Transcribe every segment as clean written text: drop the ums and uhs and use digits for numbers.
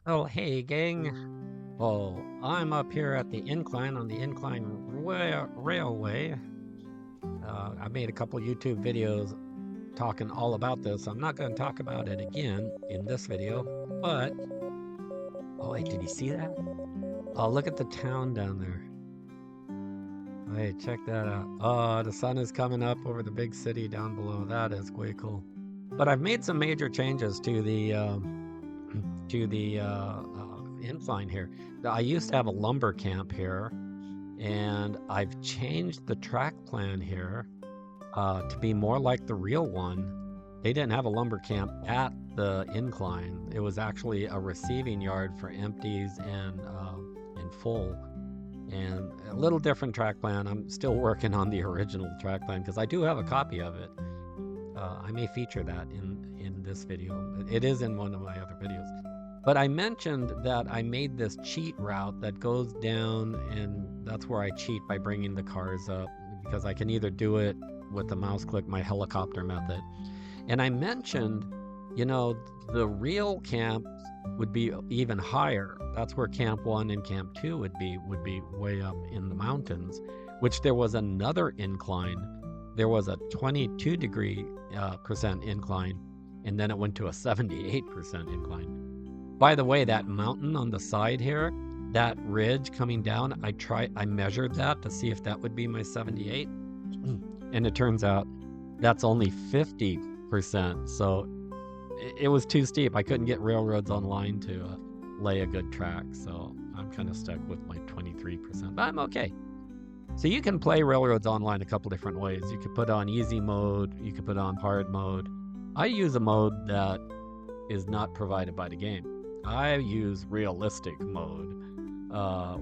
Oh, hey, gang. Well, I'm up here at the incline on the incline railway. I made a couple YouTube videos talking all about this. I'm not going to talk about it again in this video, but oh, wait, did you see that? Oh, look at the town down there. Wait, check that out. Oh, the sun is coming up over the big city down below. That is way cool. But I've made some major changes to the incline here. I used to have a lumber camp here, and I've changed the track plan here to be more like the real one. They didn't have a lumber camp at the incline. It was actually a receiving yard for empties and full, and a little different track plan. I'm still working on the original track plan because I do have a copy of it. I may feature that in this video. It is in one of my other videos. But I mentioned that I made this cheat route that goes down, and that's where I cheat by bringing the cars up because I can either do it with the mouse click, my helicopter method. And I mentioned, you know, the real camp would be even higher. That's where Camp 1 and Camp 2 would be way up in the mountains, which there was another incline. There was a 22% incline, and then it went to a 78% incline. By the way, that mountain on the side here, that ridge coming down, I measured that to see if that would be my 78. And it turns out that's only 50%. So it was too steep. I couldn't get railroads online to lay a good track. So I'm kind of stuck with my 23%, but I'm okay. So you can play railroads online a couple different ways. You could put on easy mode, you could put on hard mode. I use a mode that is not provided by the game. I use realistic mode,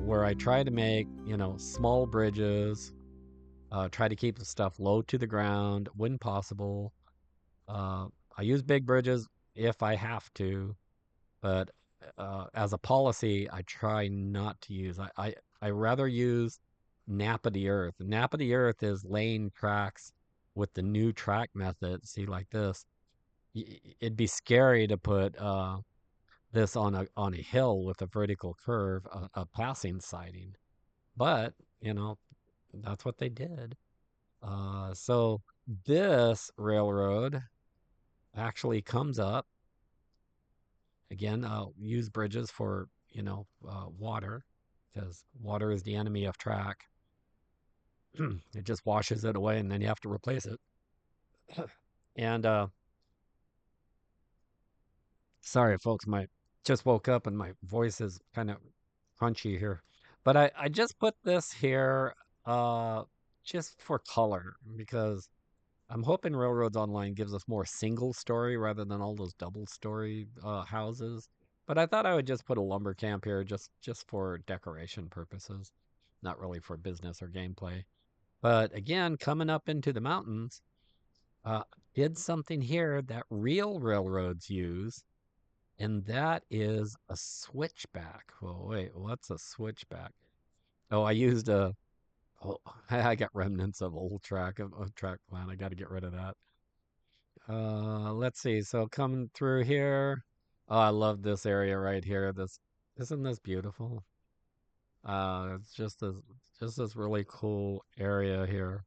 where I try to make, small bridges, try to keep the stuff low to the ground when possible. I use big bridges if I have to, but as a policy, I try not to use. I rather use Nap of the Earth. Nap of the Earth is laying tracks with the new track method. See, like this, it'd be scary to put this on a hill with a vertical curve, a passing siding. But, that's what they did. So this railroad actually comes up. Again, I'll use bridges for, water, because water is the enemy of track. It just washes it away and then you have to replace it. And sorry, folks, my just woke up and my voice is kind of crunchy here. But I just put this here uh just for color because I'm hoping Railroads Online gives us more single story rather than all those double story houses. But I thought I would just put a lumber camp here just for decoration purposes, not really for business or gameplay. But again, coming up into the mountains, uh did something here that real railroads use, and that is a switchback. Well, wait, what's a switchback? Oh, I used a. Oh, I got remnants of old track plan. I got to get rid of that. Let's see. So coming through here. Oh, I love this area right here. Isn't this beautiful? It's just this really cool area here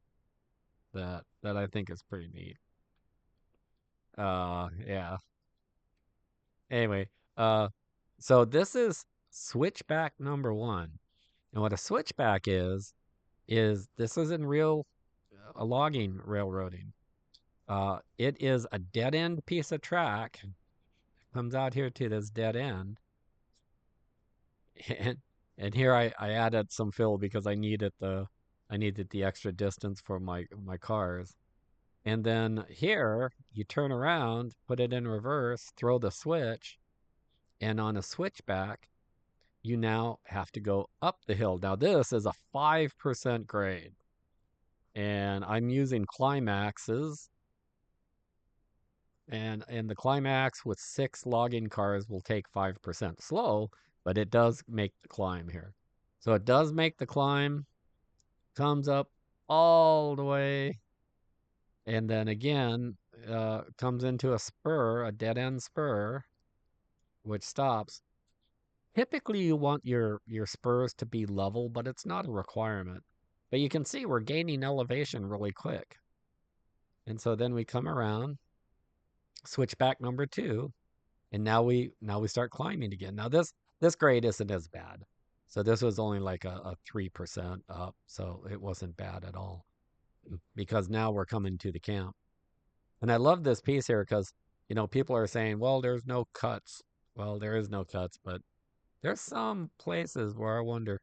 that I think is pretty neat. Yeah. Anyway, uh, so this is switchback number one. And what a switchback is this is in real logging railroading. It is a dead end piece of track. Comes out here to this dead end, and here I added some fill because I needed the extra distance for my cars. And then here you turn around, put it in reverse, throw the switch, and on a switchback, you now have to go up the hill. Now this is a 5% grade, and I'm using climaxes, and the climax with 6 logging cars will take 5% slow, but it does make the climb here. So it does make the climb, comes up all the way, and then again comes into a spur, a dead end spur, which stops. Typically, you want your spurs to be level, but it's not a requirement. But you can see we're gaining elevation really quick. And so then we come around, switchback number 2, and now we start climbing again. Now this grade isn't as bad. So this was only like a 3% up, so it wasn't bad at all because now we're coming to the camp. And I love this piece here because, people are saying, well, there's no cuts. Well, there is no cuts, but there's some places where I wonder,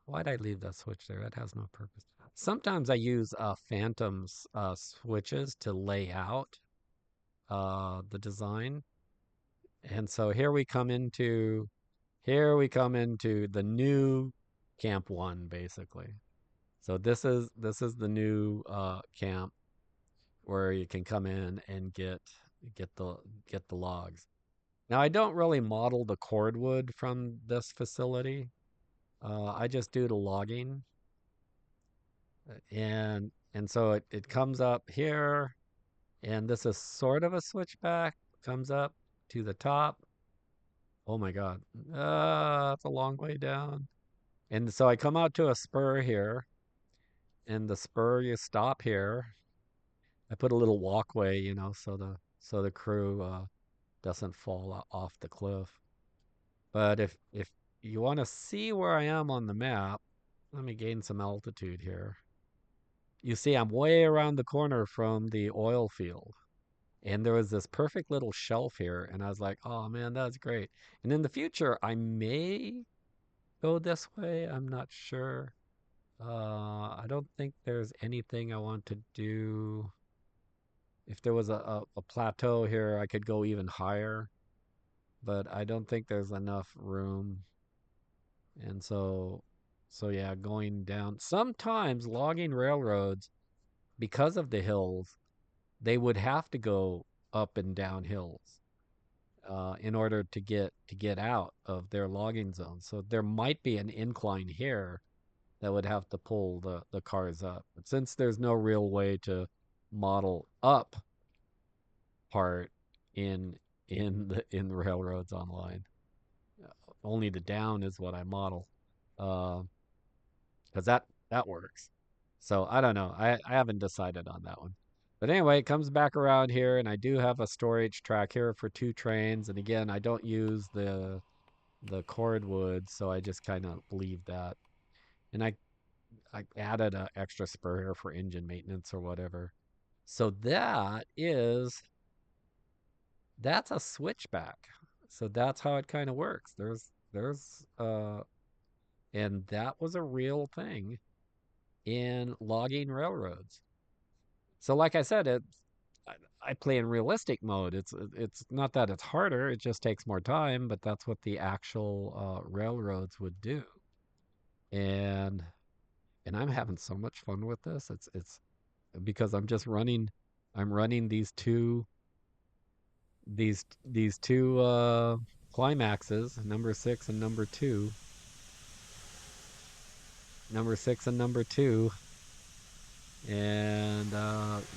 why'd I leave that switch there? That has no purpose. Sometimes I use phantoms switches to lay out the design. And so here we come into the new Camp 1, basically. So this is the new camp where you can come in and get the get the logs. Now I don't really model the cordwood from this facility. I just do the logging, and so it comes up here, and this is sort of a switchback. Comes up to the top. Oh my God, it's a long way down. And so I come out to a spur here, and the spur you stop here. I put a little walkway, so the crew doesn't fall off the cliff. But if you want to see where I am on the map, let me gain some altitude here. You see, I'm way around the corner from the oil field. And there was this perfect little shelf here, and I was like, oh man, that's great. And in the future, I may go this way. I'm not sure. I don't think there's anything I want to do. If there was a plateau here, I could go even higher, but I don't think there's enough room. And so yeah, going down. Sometimes logging railroads, because of the hills, they would have to go up and down hills in order to get out of their logging zone. So there might be an incline here that would have to pull the cars up. But since there's no real way to model up part in railroads online, only the down is what I model, because that works. So I don't know. I haven't decided on that one. But anyway, it comes back around here, and I do have a storage track here for 2 trains. And again, I don't use the cordwood, so I just kind of leave that. And I added an extra spur here for engine maintenance or whatever. So that's a switchback. So that's how it kind of works. And that was a real thing in logging railroads. So like I said, I play in realistic mode. It's not that it's harder, it just takes more time, but that's what the actual railroads would do. And and I'm having so much fun with this. It's because I'm running these two climaxes, number 6 and number 2, and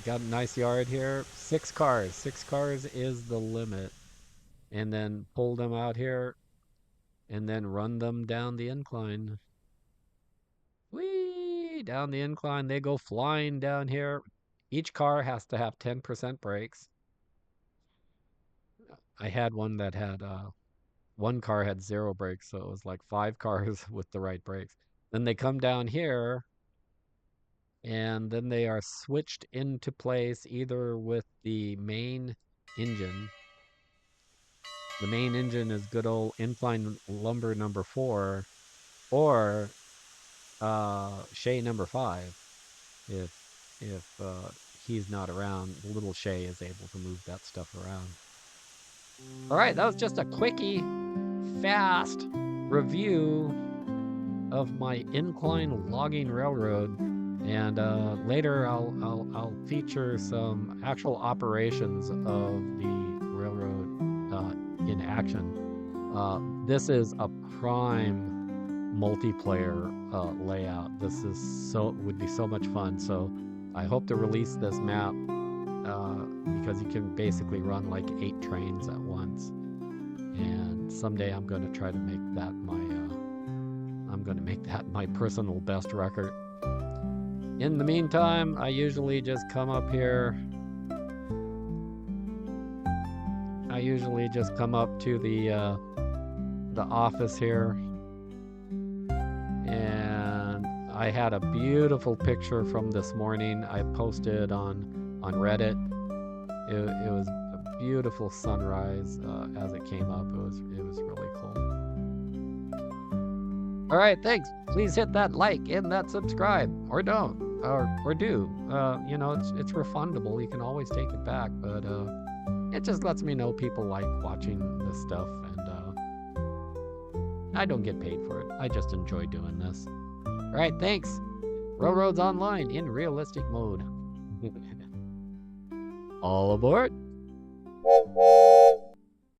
got a nice yard here. 6 cars is the limit, and then pull them out here and then run them down the incline. Whee! Down the incline, they go flying down here. Each car has to have 10% brakes. I had one that had one car had 0 brakes, so it was like 5 cars with the right brakes. Then they come down here, and then they are switched into place either with the main engine. The main engine is good old incline lumber number 4, or Shay number 5. If he's not around, little Shay is able to move that stuff around. All right, that was just a quickie, fast review of my incline logging railroad, and later I'll feature some actual operations of the railroad in action. This is a prime multiplayer layout. Would be so much fun. So I hope to release this map because you can basically run like 8 trains at once, and someday I'm going to try to make that my personal best record. In the meantime, I usually just come up here. I usually just come up to the office here, and I had a beautiful picture from this morning. I posted on Reddit. It was a beautiful sunrise as it came up. It was really cool. All right, thanks. Please hit that like and that subscribe, or don't, or do. You know, it's refundable. You can always take it back, but it just lets me know people like watching this stuff, and I don't get paid for it. I just enjoy doing this. All right, thanks. Railroads Online in realistic mode. All aboard.